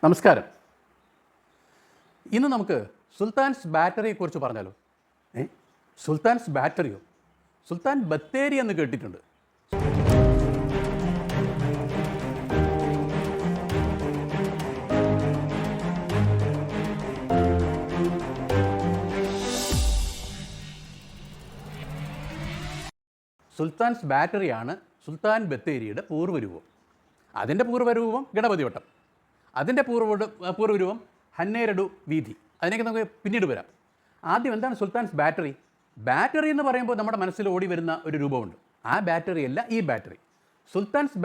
നമസ്കാരം. ഇന്ന് നമുക്ക് സുൽത്താൻസ് ബാറ്ററിയെക്കുറിച്ച് പറഞ്ഞാലോ? സുൽത്താൻസ് ബാറ്ററിയോ? സുൽത്താൻ ബത്തേരി എന്ന് കേട്ടിട്ടുണ്ട്. സുൽത്താൻസ് ബാറ്ററിയാണ് സുൽത്താൻ ബത്തേരിയുടെ പൂർവ്വരൂപം. അതിൻ്റെ പൂർവ്വരൂപം ഗണപതി വട്ടം, അതിൻ്റെ പൂർവ്വരൂപം ഹന്നേരഡു വീഥി. അതിനൊക്കെ നമുക്ക് പിന്നീട് വരാം. ആദ്യം എന്താണ് സുൽത്താൻസ് ബാറ്ററി? ബാറ്ററി എന്ന് പറയുമ്പോൾ നമ്മുടെ മനസ്സിൽ ഓടി വരുന്ന ഒരു രൂപമുണ്ട്. ആ ബാറ്ററി അല്ല ഈ ബാറ്ററി. സുൽത്താൻസ്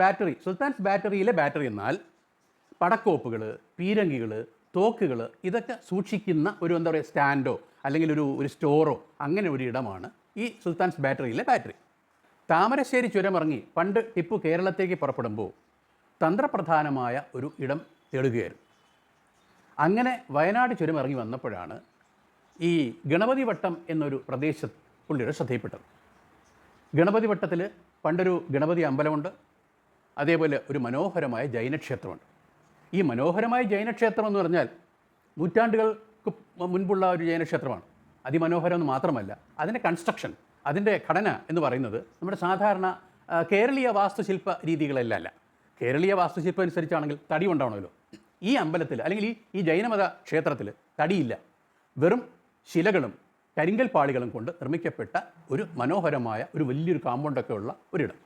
ബാറ്ററിയിലെ ബാറ്ററി എന്നാൽ പടക്കോപ്പുകൾ, പീരങ്കികൾ, തോക്കുകൾ ഇതൊക്കെ സൂക്ഷിക്കുന്ന ഒരു എന്താ പറയുക സ്റ്റാൻഡോ അല്ലെങ്കിൽ ഒരു സ്റ്റോറോ അങ്ങനെ ഒരു ഇടമാണ് ഈ സുൽത്താൻസ് ബാറ്ററിയിലെ ബാറ്ററി. താമരശ്ശേരി ചുരമിറങ്ങി പണ്ട് ടിപ്പു കേരളത്തേക്ക് പുറപ്പെടുമ്പോൾ തന്ത്രപ്രധാനമായ ഒരു ഇടം തേടുകയായിരുന്നു. അങ്ങനെ വയനാട് ചുരം ഇറങ്ങി വന്നപ്പോഴാണ് ഈ ഗണപതി വട്ടം എന്നൊരു പ്രദേശം പുള്ളിയുടെ ശ്രദ്ധയിൽപ്പെട്ടത്. ഗണപതി വട്ടത്തിൽ പണ്ടൊരു ഗണപതി അമ്പലമുണ്ട്, അതേപോലെ ഒരു മനോഹരമായ ജൈനക്ഷേത്രമുണ്ട്. ഈ മനോഹരമായ ജൈനക്ഷേത്രം എന്ന് പറഞ്ഞാൽ നൂറ്റാണ്ടുകൾക്ക് മുൻപുള്ള ഒരു ജൈനക്ഷേത്രമാണ്. അതിമനോഹരം എന്ന് മാത്രമല്ല, അതിൻ്റെ കൺസ്ട്രക്ഷൻ, അതിൻ്റെ ഘടന എന്ന് പറയുന്നത് നമ്മുടെ സാധാരണ കേരളീയ വാസ്തുശില്പ രീതികളെല്ലാം അല്ല. കേരളീയ വാസ്തുശില്പം അനുസരിച്ചാണെങ്കിൽ തടി ഉണ്ടാവണമല്ലോ. ഈ അമ്പലത്തിൽ അല്ലെങ്കിൽ ഈ ജൈനമത ക്ഷേത്രത്തിൽ തടിയില്ല. വെറും ശിലകളും കരിങ്കൽ പാളികളും കൊണ്ട് നിർമ്മിക്കപ്പെട്ട ഒരു മനോഹരമായ ഒരു വലിയൊരു കാമ്പൗണ്ടൊക്കെ ഉള്ള ഒരിടം.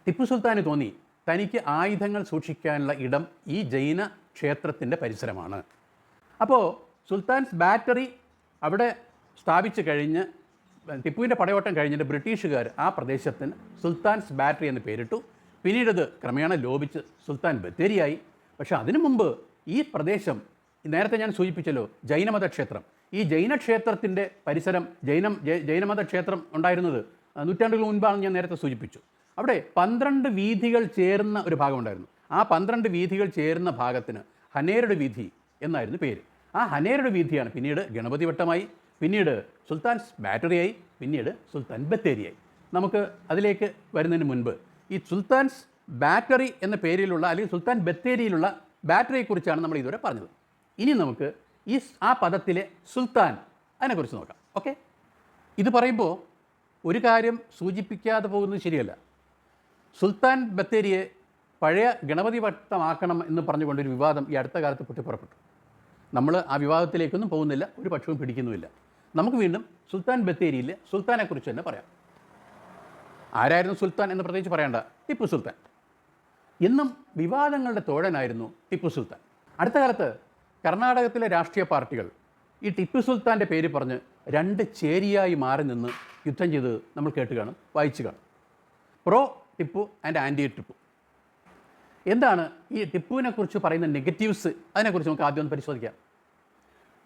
ടിപ്പു സുൽത്താന് തോന്നി തനിക്ക് ആയുധങ്ങൾ സൂക്ഷിക്കാനുള്ള ഇടം ഈ ജൈന ക്ഷേത്രത്തിൻ്റെ പരിസരമാണ്. അപ്പോൾ സുൽത്താൻസ് ബാറ്ററി അവിടെ സ്ഥാപിച്ച് കഴിഞ്ഞ് ടിപ്പുവിൻ്റെ പടയോട്ടം കഴിഞ്ഞിട്ട് ബ്രിട്ടീഷുകാർ ആ പ്രദേശത്തിന് സുൽത്താൻസ് ബാറ്ററി എന്ന് പേരിട്ടു. പിന്നീടത് ക്രമേണ ലോപിച്ച് സുൽത്താൻ ബത്തേരിയായി. പക്ഷേ അതിനു മുമ്പ് ഈ പ്രദേശം, നേരത്തെ ഞാൻ സൂചിപ്പിച്ചല്ലോ, ജൈനമത ക്ഷേത്രം. ഈ ജൈനക്ഷേത്രത്തിൻ്റെ പരിസരം, ജൈനമത ക്ഷേത്രം ഉണ്ടായിരുന്നത് നൂറ്റാണ്ടുകൾ മുൻപാണെന്ന് ഞാൻ നേരത്തെ സൂചിപ്പിച്ചു. അവിടെ 12 വീഥികൾ ചേർന്ന ഒരു ഭാഗമുണ്ടായിരുന്നു. ആ 12 വീഥികൾ ചേർന്ന ഭാഗത്തിന് ഹനേരഡ് വീഥി എന്നായിരുന്നു പേര്. ആ ഹനേരഡ് വീഥിയാണ് പിന്നീട് ഗണപതി വട്ടമായി, പിന്നീട് സുൽത്താൻസ് ബാറ്ററിയായി, പിന്നീട് സുൽത്താൻ ബത്തേരിയായി. നമുക്ക് അതിലേക്ക് വരുന്നതിന് മുൻപ് ഈ സുൽത്താൻസ് ബാറ്ററി എന്ന പേരിലുള്ള അല്ലെങ്കിൽ സുൽത്താൻ ബത്തേരിയിലുള്ള ബാറ്ററിയെക്കുറിച്ചാണ് നമ്മൾ ഇതുവരെ പറഞ്ഞത്. ഇനി നമുക്ക് ആ പദത്തിലെ സുൽത്താൻ അതിനെക്കുറിച്ച് നോക്കാം. ഓക്കെ, ഇത് പറയുമ്പോൾ ഒരു കാര്യം സൂചിപ്പിക്കാതെ പോകുന്നത് ശരിയല്ല. സുൽത്താൻ ബത്തേരിയെ പഴയ ഗണപതി വട്ടമാക്കണം എന്ന് പറഞ്ഞുകൊണ്ടൊരു വിവാദം ഈ അടുത്ത കാലത്ത് പൊട്ടിപ്പുറപ്പെട്ടു. നമ്മൾ ആ വിവാദത്തിലേക്കൊന്നും പോകുന്നില്ല, ഒരു പക്ഷവും പിടിക്കുന്നുമില്ല. നമുക്ക് വീണ്ടും സുൽത്താൻ ബത്തേരിയിലെ സുൽത്താനെക്കുറിച്ച് തന്നെ പറയാം. ആരായിരുന്നു സുൽത്താൻ എന്ന് പ്രത്യേകിച്ച് പറയേണ്ട, ടിപ്പു സുൽത്താൻ. എന്നും വിവാദങ്ങളുടെ തോഴനായിരുന്നു ടിപ്പു സുൽത്താൻ. അടുത്ത കാലത്ത് കർണാടകത്തിലെ രാഷ്ട്രീയ പാർട്ടികൾ ഈ ടിപ്പു സുൽത്താൻ്റെ പേര് പറഞ്ഞ് 2 ചേരിയായി മാറി നിന്ന് യുദ്ധം ചെയ്ത് നമ്മൾ കേട്ട് കാണും, വായിച്ചു കാണും. Pro Tipu and anti Tipu. എന്താണ് ഈ ടിപ്പുവിനെക്കുറിച്ച് പറയുന്ന നെഗറ്റീവ്സ്? അതിനെക്കുറിച്ച് നമുക്ക് ആദ്യം ഒന്ന് പരിശോധിക്കാം.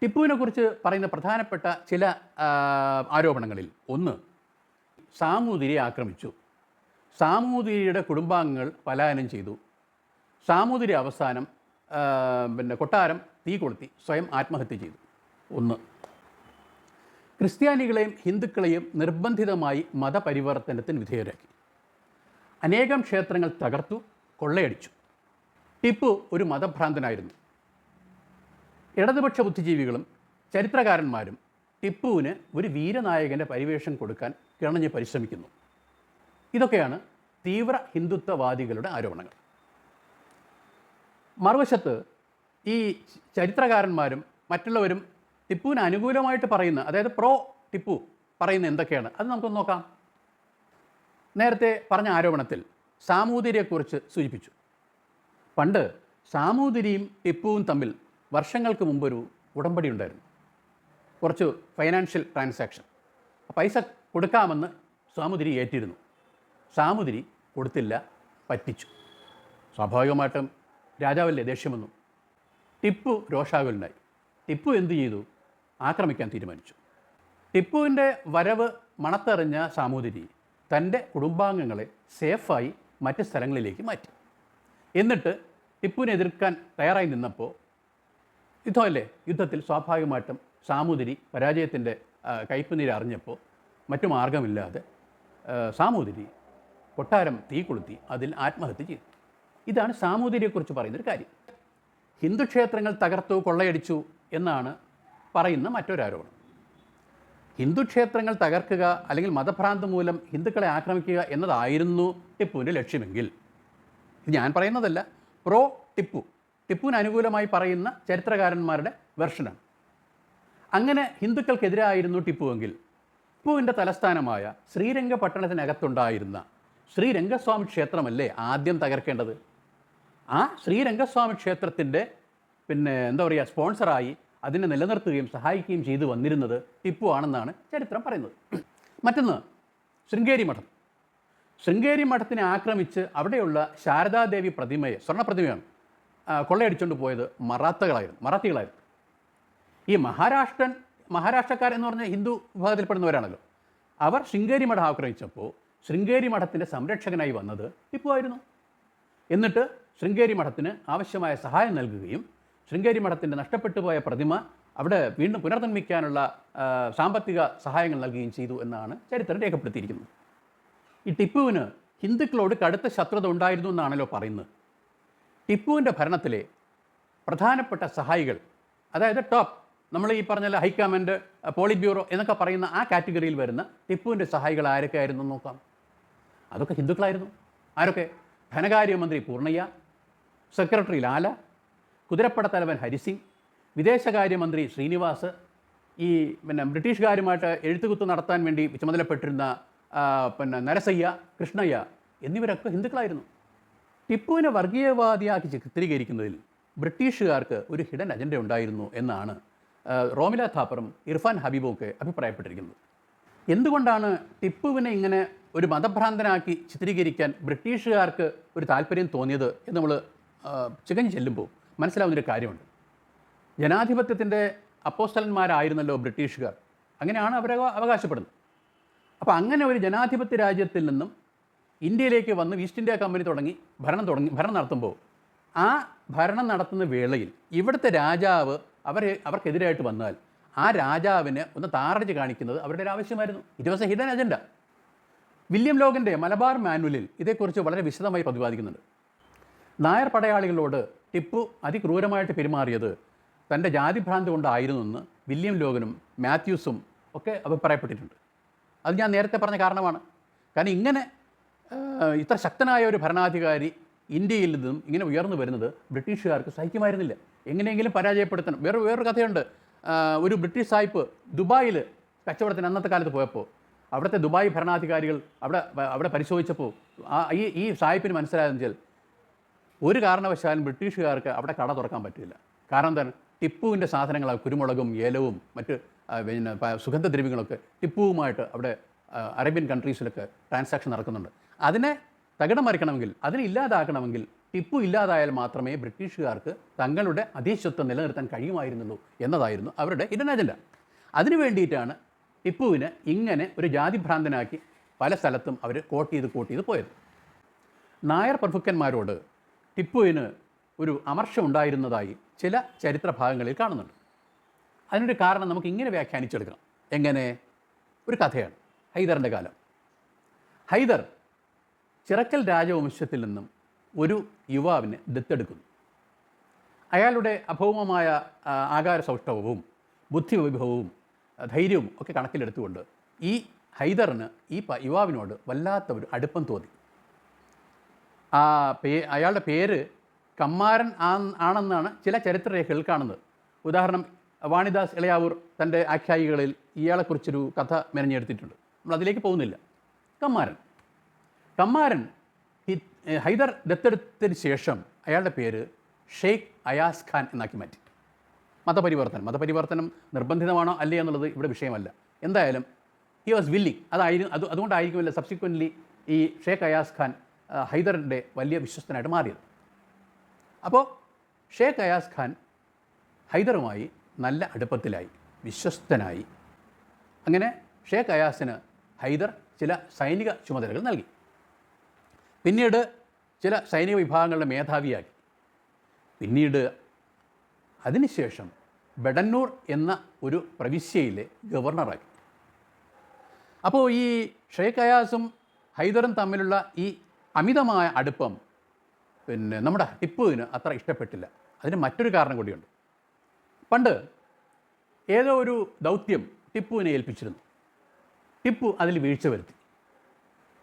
ടിപ്പുവിനെക്കുറിച്ച് പറയുന്ന പ്രധാനപ്പെട്ട ചില ആരോപണങ്ങളിൽ ഒന്ന്, സാമൂതിരിയെ ആക്രമിച്ചു, സാമൂതിരിയുടെ കുടുംബാംഗങ്ങൾ പലായനം ചെയ്തു, സാമൂതിരി അവസാനം കൊട്ടാരം തീ കൊളുത്തി സ്വയം ആത്മഹത്യ ചെയ്തു. ഒന്ന്. ക്രിസ്ത്യാനികളെയും ഹിന്ദുക്കളെയും നിർബന്ധിതമായി മതപരിവർത്തനത്തിന് വിധേയരാക്കി. അനേകം ക്ഷേത്രങ്ങൾ തകർത്തു, കൊള്ളയടിച്ചു. ടിപ്പു ഒരു മതഭ്രാന്തനായിരുന്നു. ഇടതുപക്ഷ ബുദ്ധിജീവികളും ചരിത്രകാരന്മാരും ടിപ്പുവിന് ഒരു വീരനായകൻ്റെ പരിവേഷം കൊടുക്കാൻ കിണഞ്ഞ് പരിശ്രമിക്കുന്നു. ഇതൊക്കെയാണ് തീവ്ര ഹിന്ദുത്വവാദികളുടെ ആരോപണങ്ങൾ. മറുവശത്ത് ഈ ചരിത്രകാരന്മാരും മറ്റുള്ളവരും ടിപ്പുവിന് അനുകൂലമായിട്ട് പറയുന്ന, അതായത് പ്രോ ടിപ്പു പറയുന്ന എന്തൊക്കെയാണ് അത് നമുക്കൊന്ന് നോക്കാം. നേരത്തെ പറഞ്ഞ ആരോപണത്തിൽ സാമൂതിരിയെക്കുറിച്ച് സൂചിപ്പിച്ചു. പണ്ട് സാമൂതിരിയും ടിപ്പുവും തമ്മിൽ വർഷങ്ങൾക്ക് മുമ്പൊരു ഉടമ്പടി ഉണ്ടായിരുന്നു. കുറച്ച് ഫൈനാൻഷ്യൽ ട്രാൻസാക്ഷൻ. പൈസ കൊടുക്കാമെന്ന് സാമൂതിരി ഏറ്റിരുന്നു. സാമൂതിരി കൊടുത്തില്ല, പറ്റിച്ചു. സ്വാഭാവികമായിട്ടും രാജാവല്ലേ, ദേഷ്യം വന്നു. ടിപ്പു രോഷാകുലനായി. ടിപ്പു എന്തു ചെയ്തു? ആക്രമിക്കാൻ തീരുമാനിച്ചു. ടിപ്പുവിൻ്റെ വരവ് മണത്തെറിഞ്ഞ സാമൂതിരി തൻ്റെ കുടുംബാംഗങ്ങളെ സേഫായി മറ്റ് സ്ഥലങ്ങളിലേക്ക് മാറ്റി. എന്നിട്ട് ടിപ്പുവിനെ എതിർക്കാൻ തയ്യാറായി നിന്നപ്പോൾ യുദ്ധത്തിൽ സ്വാഭാവികമായിട്ടും സാമൂതിരി പരാജയത്തിൻ്റെ കയ്പുനീര് അറിഞ്ഞപ്പോൾ മറ്റു മാർഗമില്ലാതെ സാമൂതിരി കൊട്ടാരം തീ കൊളുത്തി അതിൽ ആത്മഹത്യ ചെയ്തു. ഇതാണ് സാമൂതിരിയെക്കുറിച്ച് പറയുന്നൊരു കാര്യം. ഹിന്ദു ക്ഷേത്രങ്ങൾ തകർത്തു, കൊള്ളയടിച്ചു എന്നാണ് പറയുന്ന മറ്റൊരാരോപണം. ഹിന്ദു ക്ഷേത്രങ്ങൾ തകർക്കുക അല്ലെങ്കിൽ മതഭ്രാന്ത് മൂലം ഹിന്ദുക്കളെ ആക്രമിക്കുക എന്നതായിരുന്നു ടിപ്പുവിൻ്റെ ലക്ഷ്യമെങ്കിൽ, ഇത് ഞാൻ പറയുന്നതല്ല, പ്രോ ടിപ്പുവിന് അനുകൂലമായി പറയുന്ന ചരിത്രകാരന്മാരുടെ വെർഷനാണ്. അങ്ങനെ ഹിന്ദുക്കൾക്കെതിരായിരുന്നു ടിപ്പുവെങ്കിൽ ടിപ്പുവിൻ്റെ തലസ്ഥാനമായ ശ്രീരംഗപട്ടണത്തിനകത്തുണ്ടായിരുന്ന ശ്രീരംഗസ്വാമി ക്ഷേത്രമല്ലേ ആദ്യം തകർക്കേണ്ടത്? ആ ശ്രീരംഗസ്വാമി ക്ഷേത്രത്തിൻ്റെ സ്പോൺസറായി അതിനെ നിലനിർത്തുകയും സഹായിക്കുകയും ചെയ്തു വന്നിരുന്നത് ടിപ്പു ആണെന്നാണ് ചരിത്രം പറയുന്നത്. മറ്റൊന്ന്, ശൃംഗേരി മഠത്തിനെ ആക്രമിച്ച് അവിടെയുള്ള ശാരദാദേവി പ്രതിമയെ, സ്വർണ്ണപ്രതിമയാണ്, കൊള്ളയടിച്ചുകൊണ്ട് പോയത് മറാത്തികളായിരുന്നു. ഈ മഹാരാഷ്ട്രക്കാർ എന്ന് പറഞ്ഞാൽ ഹിന്ദു വിഭാഗത്തിൽപ്പെടുന്നവരാണല്ലോ. അവർ ശൃംഗേരി മഠം ആക്രമിച്ചപ്പോൾ ശൃംഗേരി മഠത്തിൻ്റെ സംരക്ഷകനായി വന്നത് ടിപ്പു ആയിരുന്നു. എന്നിട്ട് ശൃംഗേരി മഠത്തിന് ആവശ്യമായ സഹായം നൽകുകയും ശൃംഗേരി മഠത്തിൻ്റെ നഷ്ടപ്പെട്ടു പോയ പ്രതിമ അവിടെ വീണ്ടും പുനർനിർമ്മിക്കാനുള്ള സാമ്പത്തിക സഹായങ്ങൾ നൽകുകയും ചെയ്തു എന്നാണ് ചരിത്രം രേഖപ്പെടുത്തിയിരിക്കുന്നത്. ഈ ടിപ്പുവിന് ഹിന്ദുക്കളോട് കടുത്ത ശത്രുത ഉണ്ടായിരുന്നു എന്നാണല്ലോ പറയുന്നത്. ടിപ്പുവിൻ്റെ ഭരണത്തിലെ പ്രധാനപ്പെട്ട സഹായികൾ, അതായത് ടോപ്പ്, നമ്മൾ ഈ പറഞ്ഞ ഹൈക്കമാൻഡ്, പോളിറ്റ് ബ്യൂറോ എന്നൊക്കെ പറയുന്ന ആ കാറ്റഗറിയിൽ വരുന്ന ടിപ്പുവിൻ്റെ സഹായികൾ ആരൊക്കെ ആയിരുന്നു നോക്കാം. അതൊക്കെ ഹിന്ദുക്കളായിരുന്നു. ആരൊക്കെ? ധനകാര്യമന്ത്രി പൂർണ്ണയ്യ, സെക്രട്ടറി ലാല, കുതിരപ്പടത്തലവൻ ഹരിസിംഗ്, വിദേശകാര്യമന്ത്രി ശ്രീനിവാസ്, ഈ ബ്രിട്ടീഷുകാരുമായിട്ട് എഴുത്തുകുത്ത് നടത്താൻ വേണ്ടി ചുമതലപ്പെട്ടിരുന്ന നരസയ്യ, കൃഷ്ണയ്യ എന്നിവരൊക്കെ ഹിന്ദുക്കളായിരുന്നു. ടിപ്പുവിനെ വർഗീയവാദിയാക്കി ചിത്രീകരിക്കുന്നതിൽ ബ്രിട്ടീഷുകാർക്ക് ഒരു ഹിഡൻ അജണ്ട ഉണ്ടായിരുന്നു എന്നാണ് റോമില താപ്പറും ഇർഫാൻ ഹബീബും ഒക്കെ അഭിപ്രായപ്പെട്ടിരിക്കുന്നത്. എന്തുകൊണ്ടാണ് ടിപ്പുവിനെ ഇങ്ങനെ ഒരു മതഭ്രാന്തനാക്കി ചിത്രീകരിക്കാൻ ബ്രിട്ടീഷുകാർക്ക് ഒരു താല്പര്യം തോന്നിയത് എന്ന് നമ്മൾ ചികഞ്ഞു ചെല്ലുമ്പോൾ മനസ്സിലാവുന്നൊരു കാര്യമുണ്ട്. ജനാധിപത്യത്തിൻ്റെ അപ്പോസ്തലന്മാരായിരുന്നല്ലോ ബ്രിട്ടീഷുകാർ, അങ്ങനെയാണ് അവരെ അവകാശപ്പെടുന്നത്. അപ്പോൾ അങ്ങനെ ഒരു ജനാധിപത്യ രാജ്യത്തിൽ നിന്നും ഇന്ത്യയിലേക്ക് വന്ന് ഈസ്റ്റ് ഇന്ത്യ കമ്പനി ഭരണം നടത്തുമ്പോൾ ആ ഭരണം നടത്തുന്ന വേളയിൽ ഇവിടുത്തെ രാജാവ് അവർക്കെതിരായിട്ട് വന്നാൽ ആ രാജാവിനെ ഒന്ന് താറടിച്ച് കാണിക്കുന്നത് അവരുടെ ഒരു ആവശ്യമായിരുന്നു. It was a hidden agenda. William ലോഗൻ്റെ മലബാർ മാനുവലിൽ ഇതേക്കുറിച്ച് വളരെ വിശദമായി പ്രതിപാദിക്കുന്നുണ്ട്. നായർ പടയാളികളോട് ടിപ്പു അതിക്രൂരമായിട്ട് പെരുമാറിയത് തൻ്റെ ജാതിഭ്രാന്തി കൊണ്ടായിരുന്നെന്ന് വില്യം ലോഗനും മാത്യൂസും ഒക്കെ അഭിപ്രായപ്പെട്ടിട്ടുണ്ട്. അത് ഞാൻ നേരത്തെ പറഞ്ഞ കാരണമാണ്. കാരണം ഇങ്ങനെ ഇത്ര ശക്തനായ ഒരു ഭരണാധികാരി ഇന്ത്യയിൽ നിന്നും ഇങ്ങനെ ഉയർന്നു വരുന്നത് ബ്രിട്ടീഷുകാർക്ക് സഹിക്കുമായിരുന്നില്ല. എങ്ങനെയെങ്കിലും പരാജയപ്പെടുത്തണം. വേറൊരു കഥയുണ്ട്. ഒരു ബ്രിട്ടീഷ് സായിപ്പ് ദുബായിൽ കച്ചവടത്തിന് അന്നത്തെ കാലത്ത് പോയപ്പോൾ അവിടുത്തെ ദുബായ് ഭരണാധികാരികൾ അവിടെ പരിശോധിച്ചപ്പോൾ ഈ സായിപ്പിന് മനസ്സിലായെന്ന് വെച്ചാൽ ഒരു കാരണവശാലും ബ്രിട്ടീഷുകാർക്ക് അവിടെ കട തുറക്കാൻ പറ്റില്ല. കാരണം എന്താണ്? ടിപ്പുവിൻ്റെ സാധനങ്ങളാണ്, കുരുമുളകും ഏലവും മറ്റ് സുഗന്ധദ്രവ്യങ്ങളൊക്കെ ടിപ്പുവുമായിട്ട് അവിടെ അറേബ്യൻ കൺട്രീസിലൊക്കെ ട്രാൻസാക്ഷൻ നടക്കുന്നുണ്ട്. അതിനെ തകിടം മറിക്കണമെങ്കിൽ, അതിനെ ഇല്ലാതാക്കണമെങ്കിൽ ടിപ്പു ഇല്ലാതായാൽ മാത്രമേ ബ്രിട്ടീഷുകാർക്ക് തങ്ങളുടെ അധീശത്വം നിലനിർത്താൻ കഴിയുമായിരുന്നുള്ളൂ എന്നതായിരുന്നു അവരുടെ ഹിഡൻ അജണ്ട. അതിനു വേണ്ടിയിട്ടാണ് ടിപ്പുവിനെ ഇങ്ങനെ ഒരു ജാതിഭ്രാന്തനാക്കി പല സ്ഥലത്തും അവർ കോട്ട് ചെയ്ത് പോയത്. നായർ പ്രഭുക്കന്മാരോട് ടിപ്പുവിന് ഒരു അമർഷം ഉണ്ടായിരുന്നതായി ചില ചരിത്ര ഭാഗങ്ങളിൽ കാണുന്നുണ്ട്. അതിനൊരു കാരണം നമുക്ക് ഇങ്ങനെ വ്യാഖ്യാനിച്ചെടുക്കാം. എങ്ങനെ? ഒരു കഥയാണ്. ഹൈദറിൻ്റെ കാലം. ഹൈദർ ചിറക്കൽ രാജവംശത്തിൽ നിന്നും ഒരു യുവാവിനെ ദത്തെടുക്കുന്നു. അയാളുടെ അഭൗമമായ ആകാര സൗഷ്ഠവവും ബുദ്ധിവൈഭവവും ധൈര്യവും ഒക്കെ കണക്കിലെടുത്തുകൊണ്ട് ഈ ഹൈദറിന് ഈ യുവാവിനോട് വല്ലാത്ത ഒരു അടുപ്പം തോന്നി. അയാളുടെ പേര് കമ്മാരൻ ആണെന്നാണ് ചില ചരിത്രരേഖകൾ കാണുന്നത്. ഉദാഹരണം, വാണിദാസ് ഇളയാവൂർ തൻ്റെ ആഖ്യായികളിൽ ഇയാളെക്കുറിച്ചൊരു കഥ മെനഞ്ഞെടുത്തിട്ടുണ്ട്. നമ്മൾ അതിലേക്ക് പോകുന്നില്ല. കമ്മാരൻ ഹൈദർ ദത്തെടുത്തതിന് ശേഷം അയാളുടെ പേര് ഷെയ്ഖ് അയാസ് ഖാൻ എന്നാക്കി മാറ്റി. മതപരിവർത്തനം നിർബന്ധിതമാണോ അല്ലേ എന്നുള്ളത് ഇവിടെ വിഷയമല്ല. എന്തായാലും ഹി വാസ് വില്ലിങ്. അതുകൊണ്ടായിരിക്കുമല്ലോ സബ്സിക്വൻ്റ്ലി ഈ ഷെയ്ഖ് അയാസ് ഖാൻ ഹൈദറിൻ്റെ വലിയ വിശ്വസ്തനായിട്ട് മാറിയത്. അപ്പോൾ ഷെയ്ഖ് അയാസ് ഖാൻ ഹൈദറുമായി നല്ല അടുപ്പത്തിലായി, വിശ്വസ്തനായി. അങ്ങനെ ഷെയ്ഖ് അയാസിന് ഹൈദർ ചില സൈനിക ചുമതലകൾ നൽകി. പിന്നീട് ചില സൈനിക വിഭാഗങ്ങളുടെ മേധാവിയാക്കി. പിന്നീട് അതിനുശേഷം ബെഡന്നൂർ എന്ന ഒരു പ്രവിശ്യയിലെ ഗവർണറാക്കി. അപ്പോൾ ഈ ഷെയ്ഖ് അയാസും ഹൈദറും തമ്മിലുള്ള ഈ അമിതമായ അടുപ്പം നമ്മുടെ ടിപ്പുവിന് അത്ര ഇഷ്ടപ്പെട്ടില്ല. അതിന് മറ്റൊരു കാരണം കൂടിയുണ്ട്. പണ്ട് ഏതോ ഒരു ദൗത്യം ടിപ്പുവിനെ ഏൽപ്പിച്ചിരുന്നു. ടിപ്പു അതിൽ വീഴ്ച വരുത്തി.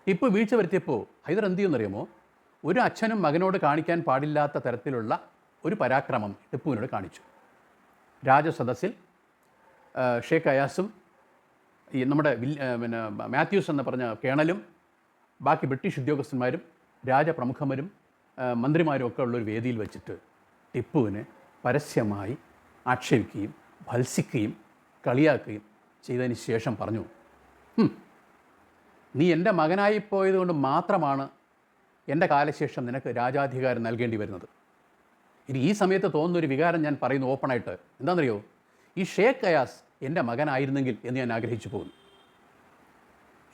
ടിപ്പു വീഴ്ച വരുത്തിയപ്പോൾ ഹൈദർ എന്ത് ചെയ്യുമെന്നറിയുമോ? ഒരു അച്ഛനും മകനോട് കാണിക്കാൻ പാടില്ലാത്ത തരത്തിലുള്ള ഒരു പരാക്രമം ടിപ്പുവിനോട് കാണിച്ചു. രാജസദസ്സിൽ ഷേഖ് അയാസും ഈ നമ്മുടെ മാത്യൂസ് എന്ന് പറഞ്ഞ കേണലും ബാക്കി ബ്രിട്ടീഷ് ഉദ്യോഗസ്ഥന്മാരും രാജപ്രമുഖന്മാരും മന്ത്രിമാരും ഒക്കെ ഉള്ളൊരു വേദിയിൽ വെച്ചിട്ട് ടിപ്പുവിനെ പരസ്യമായി ആക്ഷേപിക്കുകയും ഭത്സിക്കുകയും കളിയാക്കുകയും ചെയ്തതിന് ശേഷം പറഞ്ഞു, നീ എൻ്റെ മകനായി പോയതുകൊണ്ട് മാത്രമാണ് എൻ്റെ കാലശേഷം നിനക്ക് രാജാധികാരം നൽകേണ്ടി വരുന്നത്. ഇനി ഈ സമയത്ത് തോന്നുന്നൊരു വികാരം ഞാൻ പറയുന്നു ഓപ്പണായിട്ട്. എന്താണെന്നറിയോ? ഈ ഷേഖ് അയാസ് എൻ്റെ മകനായിരുന്നെങ്കിൽ എന്ന് ഞാൻ ആഗ്രഹിച്ചു പോകുന്നു.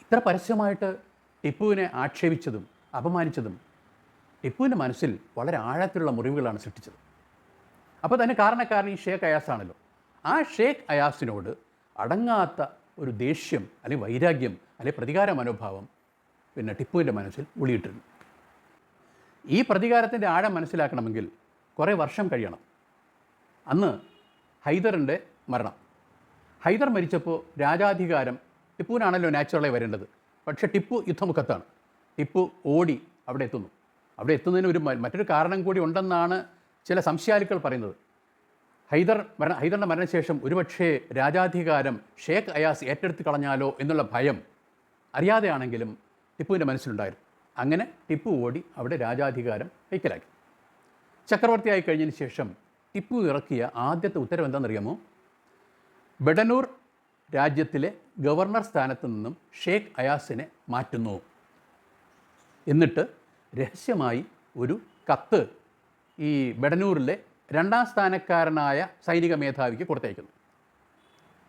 ഇത്ര പരസ്യമായിട്ട് ടിപ്പുവിനെ ആക്ഷേപിച്ചതും അപമാനിച്ചതും ടിപ്പുവിൻ്റെ മനസ്സിൽ വളരെ ആഴത്തിലുള്ള മുറിവുകളാണ് സൃഷ്ടിച്ചത്. അപ്പോൾ തന്നെ കാരണക്കാരൻ ഈ ഷേഖ് അയാസ് ആണല്ലോ. ആ ഷേഖ് അയാസിനോട് അടങ്ങാത്ത ഒരു ദേഷ്യം അല്ലെങ്കിൽ വൈരാഗ്യം അല്ലെങ്കിൽ പ്രതികാര മനോഭാവം ടിപ്പുവിൻ്റെ മനസ്സിൽ ഉളിയിട്ടിരുന്നു. ഈ പ്രതികാരത്തിൻ്റെ ആഴം മനസ്സിലാക്കണമെങ്കിൽ കുറേ വർഷം കഴിയണം. അന്ന് ഹൈദറിൻ്റെ മരണം. ഹൈദർ മരിച്ചപ്പോൾ രാജാധികാരം ടിപ്പുവിനാണല്ലോ നാച്ചുറലായി വരേണ്ടത്. പക്ഷേ ടിപ്പു യുദ്ധമുഖത്താണ്. ടിപ്പു ഓടി അവിടെ എത്തുന്നു. അവിടെ എത്തുന്നതിന് മറ്റൊരു കാരണം കൂടി ഉണ്ടെന്നാണ് ചില സംശയാലുക്കൾ പറയുന്നത്. ഹൈദറിൻ്റെ മരണശേഷം ഒരുപക്ഷേ രാജാധികാരം ഷേഖ് അയാസ് ഏറ്റെടുത്ത് കളഞ്ഞാലോ എന്നുള്ള ഭയം അറിയാതെയാണെങ്കിലും ടിപ്പുവിൻ്റെ മനസ്സിലുണ്ടായിരുന്നു. അങ്ങനെ ടിപ്പു ഓടി അവിടെ രാജാധികാരം കൈക്കലാക്കി. ചക്രവർത്തിയായി കഴിഞ്ഞതിന് ശേഷം ടിപ്പു ഇറക്കിയ ആദ്യത്തെ ഉത്തരവ് എന്താണെന്നറിയാമോ? ബെഡനൂർ രാജ്യത്തിലെ ഗവർണർ സ്ഥാനത്ത് നിന്നും ഷേഖ് അയാസിനെ മാറ്റുന്നു. എന്നിട്ട് രഹസ്യമായി ഒരു കത്ത് ഈ ബെഡനൂരിലെ 2ാം സ്ഥാനക്കാരനായ സൈനിക മേധാവിക്ക് കൊടുത്തയക്കുന്നു.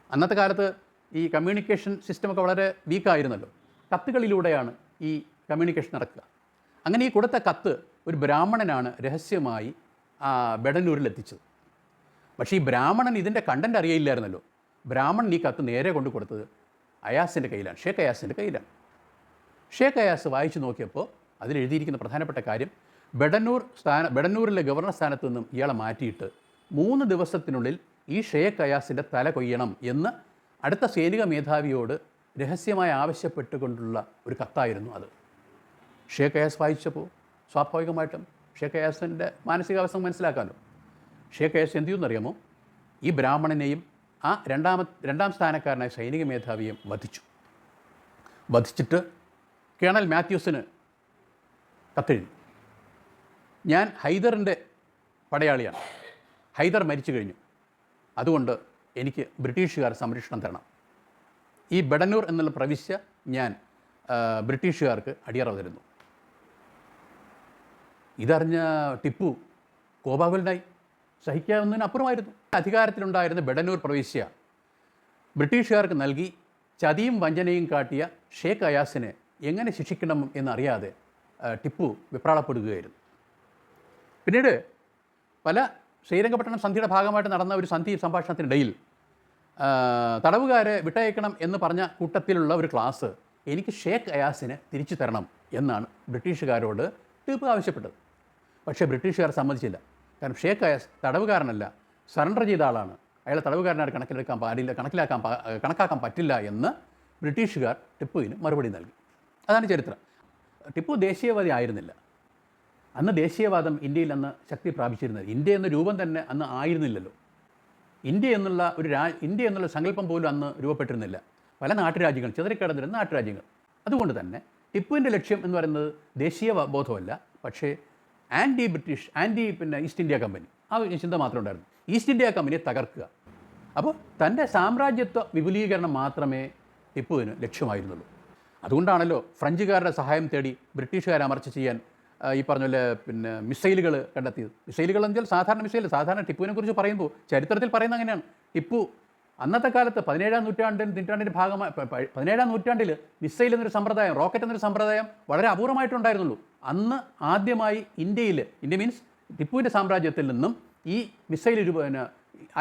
അന്നത്തെ കാലത്ത് ഈ കമ്മ്യൂണിക്കേഷൻ സിസ്റ്റമൊക്കെ വളരെ വീക്കായിരുന്നല്ലോ. കത്തുകളിലൂടെയാണ് ഈ കമ്മ്യൂണിക്കേഷൻ നടക്കുക. അങ്ങനെ ഈ കൊടുത്ത കത്ത് ഒരു ബ്രാഹ്മണനാണ് രഹസ്യമായി ബെഡനൂരിൽ എത്തിച്ചത്. പക്ഷേ ഈ ബ്രാഹ്മണൻ ഇതിൻ്റെ കണ്ടൻറ്റ് അറിയില്ലായിരുന്നല്ലോ. ബ്രാഹ്മണൻ ഈ കത്ത് നേരെ കൊണ്ട് കൊടുത്തത് അയാസിൻ്റെ കയ്യിലാണ്, ഷേഖ് അയാസിൻ്റെ കയ്യിലാണ്. ഷേഖ് അയാസ് വായിച്ചു നോക്കിയപ്പോൾ അതിലെഴുതിയിരിക്കുന്ന പ്രധാനപ്പെട്ട കാര്യം, ബെഡനൂരിലെ ഗവർണർ സ്ഥാനത്ത് നിന്നും ഇയാളെ മാറ്റിയിട്ട് 3 ദിവസത്തിനുള്ളിൽ ഈ ഷേഖ് അയാസിൻ്റെ തല കൊയ്യണം എന്ന് അടുത്ത സൈനിക മേധാവിയോട് രഹസ്യമായി ആവശ്യപ്പെട്ടുകൊണ്ടുള്ള ഒരു കത്തായിരുന്നു അത്. ഷേഖ് അയാസ് വായിച്ചപ്പോൾ സ്വാഭാവികമായിട്ടും ഷേഖ് അയാസിൻ്റെ മാനസികാവസ്ഥ മനസ്സിലാക്കാമല്ലോ. ഷേഖ് അയാസ് എന്ത് ചെയ്യുമെന്നറിയാമോ? ഈ ബ്രാഹ്മണനെയും ആ 2ാം സ്ഥാനക്കാരനായ സൈനിക മേധാവിയെയും വധിച്ചിട്ട് കേണൽ മാത്യൂസിന് കത്തെഴുതി. ഞാൻ ഹൈദറിൻ്റെ പടയാളിയാണ്. ഹൈദർ മരിച്ചു കഴിഞ്ഞു. അതുകൊണ്ട് എനിക്ക് ബ്രിട്ടീഷുകാർ സംരക്ഷണം തരണം. ഈ ബെഡനൂർ എന്നുള്ള പ്രവിശ്യ ഞാൻ ബ്രിട്ടീഷുകാർക്ക് അടിയറവ് തരുന്നു. ഇതറിഞ്ഞ ടിപ്പു കോപാകുലനായി. സഹിക്കാവുന്നതിനപ്പുറമായിരുന്നു. അധികാരത്തിലുണ്ടായിരുന്ന ബെഡനൂർ പ്രവിശ്യ ബ്രിട്ടീഷുകാർക്ക് നൽകി ചതിയും വഞ്ചനയും കാട്ടിയ ഷേഖ് അയാസിനെ എങ്ങനെ ശിക്ഷിക്കണം എന്നറിയാതെ ടിപ്പു വെപ്രാളപ്പെടുകയായിരുന്നു. പിന്നീട് പല ശ്രീരംഗപട്ടണം സന്ധിയുടെ ഭാഗമായിട്ട് നടന്ന ഒരു സന്ധി സംഭാഷണത്തിനിടയിൽ തടവുകാരെ വിട്ടയക്കണം എന്ന് പറഞ്ഞ കൂട്ടത്തിലുള്ള ഒരു ക്ലാസ് എനിക്ക് ഷേഖ് അയാസിനെ തിരിച്ചു തരണം എന്നാണ് ബ്രിട്ടീഷുകാരോട് ടിപ്പു ആവശ്യപ്പെട്ടത്. പക്ഷേ ബ്രിട്ടീഷുകാർ സമ്മതിച്ചില്ല. കാരണം ഷേഖ് അയാസ് തടവുകാരനല്ല, സറണ്ടർ ചെയ്ത ആളാണ്. അയാളെ തടവുകാരനായിട്ട് കണക്കാക്കാൻ പറ്റില്ല എന്ന് ബ്രിട്ടീഷുകാർ ടിപ്പുവിന് മറുപടി നൽകി. അതാണ് ചരിത്രം. ടിപ്പു ദേശീയവാദി ആയിരുന്നില്ല. അന്ന് ദേശീയവാദം ഇന്ത്യയിൽ അന്ന് ശക്തി പ്രാപിച്ചിരുന്നത്. ഇന്ത്യ എന്ന രൂപം തന്നെ അന്ന് ആയിരുന്നില്ലല്ലോ. ഇന്ത്യ എന്നുള്ള സങ്കല്പം പോലും അന്ന് രൂപപ്പെട്ടിരുന്നില്ല. പല നാട്ടുരാജ്യങ്ങൾ, ചിതറിക്കിടന്നിരുന്ന നാട്ടുരാജ്യങ്ങൾ. അതുകൊണ്ട് തന്നെ ടിപ്പുവിൻ്റെ ലക്ഷ്യം എന്ന് പറയുന്നത് ദേശീയ ബോധമല്ല, പക്ഷേ ആൻറ്റി ഈസ്റ്റ് ഇന്ത്യ കമ്പനി, ആ ചിന്ത മാത്രമേ ഉണ്ടായിരുന്നു. ഈസ്റ്റ് ഇന്ത്യ കമ്പനിയെ തകർക്കുക. അപ്പോൾ തൻ്റെ സാമ്രാജ്യത്വ വിപുലീകരണം മാത്രമേ ടിപ്പുവിന് ലക്ഷ്യമായിരുന്നുള്ളൂ. അതുകൊണ്ടാണല്ലോ ഫ്രഞ്ചുകാരുടെ സഹായം തേടി ബ്രിട്ടീഷുകാരെ അമർച്ച ചെയ്യാൻ ഈ പറഞ്ഞ പോലെ മിസൈലുകൾ കണ്ടെത്തിയത്. മിസൈലുകൾ എന്ന് വെച്ചാൽ സാധാരണ മിസൈൽ. സാധാരണ ടിപ്പുവിനെ കുറിച്ച് പറയുമ്പോൾ ചരിത്രത്തിൽ പറയുന്നത് അങ്ങനെയാണ്. ടിപ്പു അന്നത്തെ കാലത്ത് 17ാം നൂറ്റാണ്ടിൻ്റെ ഭാഗമായി 17ാം നൂറ്റാണ്ടിൽ മിസൈൽ എന്നൊരു സമ്പ്രദായം, റോക്കറ്റ് എന്നൊരു സമ്പ്രദായം വളരെ അപൂർവമായിട്ടുണ്ടായിരുന്നുള്ളൂ. അന്ന് ആദ്യമായി ഇന്ത്യ മീൻസ് ടിപ്പുവിൻ്റെ സാമ്രാജ്യത്തിൽ നിന്നും ഈ മിസൈൽ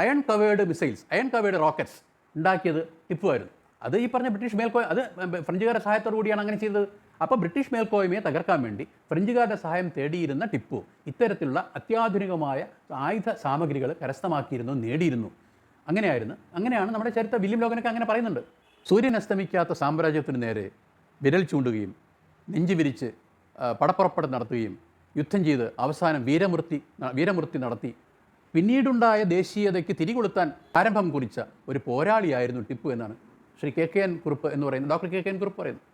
അയൺ കവേർഡ് റോക്കറ്റ്സ് ഉണ്ടാക്കിയത് ടിപ്പുവായിരുന്നു. അത് ഈ പറഞ്ഞ ബ്രിട്ടീഷ് അത് ഫ്രഞ്ചുകാരുടെ സഹായത്തോടു കൂടിയാണ് അങ്ങനെ ചെയ്തത്. അപ്പോൾ ബ്രിട്ടീഷ് മേൽക്കോയ്മയെ തകർക്കാൻ വേണ്ടി ഫ്രഞ്ചുകാരുടെ സഹായം തേടിയിരുന്ന ടിപ്പു ഇത്തരത്തിലുള്ള അത്യാധുനികമായ ആയുധ സാമഗ്രികൾ കരസ്ഥമാക്കിയിരുന്നു, നേടിയിരുന്നു. അങ്ങനെയാണ് നമ്മുടെ ചരിത്ര വില്യം ലോഗനൊക്കെ അങ്ങനെ പറയുന്നുണ്ട്. സൂര്യൻ അസ്തമിക്കാത്ത സാമ്രാജ്യത്തിന് നേരെ വിരൽ ചൂണ്ടുകയും നെഞ്ചു വിരിച്ച് പടപ്പുറപ്പെടൽ നടത്തുകയും യുദ്ധം ചെയ്ത് അവസാനം വീരമൃത്യു നടത്തി പിന്നീടുണ്ടായ ദേശീയതയ്ക്ക് തിരികൊളുത്താൻ ആരംഭം കുറിച്ച ഒരു പോരാളിയായിരുന്നു ടിപ്പു എന്നാണ് ശ്രീ KKN കുറുപ്പ് എന്ന് പറയുന്നത്, ഡോക്ടർ KKN കുറുപ്പ് പറയുന്നത്.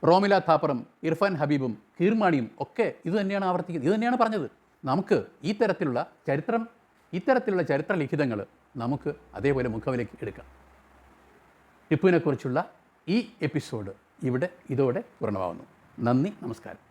റോമില താപ്പറും ഇർഫാൻ ഹബീബും കീർമാണിയും ഒക്കെ ഇത് തന്നെയാണ് ആവർത്തിക്കുന്നത്, ഇത് തന്നെയാണ് പറഞ്ഞത്. നമുക്ക് ഇത്തരത്തിലുള്ള ചരിത്ര ലിഖിതങ്ങൾ നമുക്ക് അതേപോലെ മുഖവിലേക്ക് എടുക്കാം. ടിപ്പുവിനെക്കുറിച്ചുള്ള ഈ എപ്പിസോഡ് ഇതോടെ പൂർണ്ണമാവുന്നു. നന്ദി, നമസ്കാരം.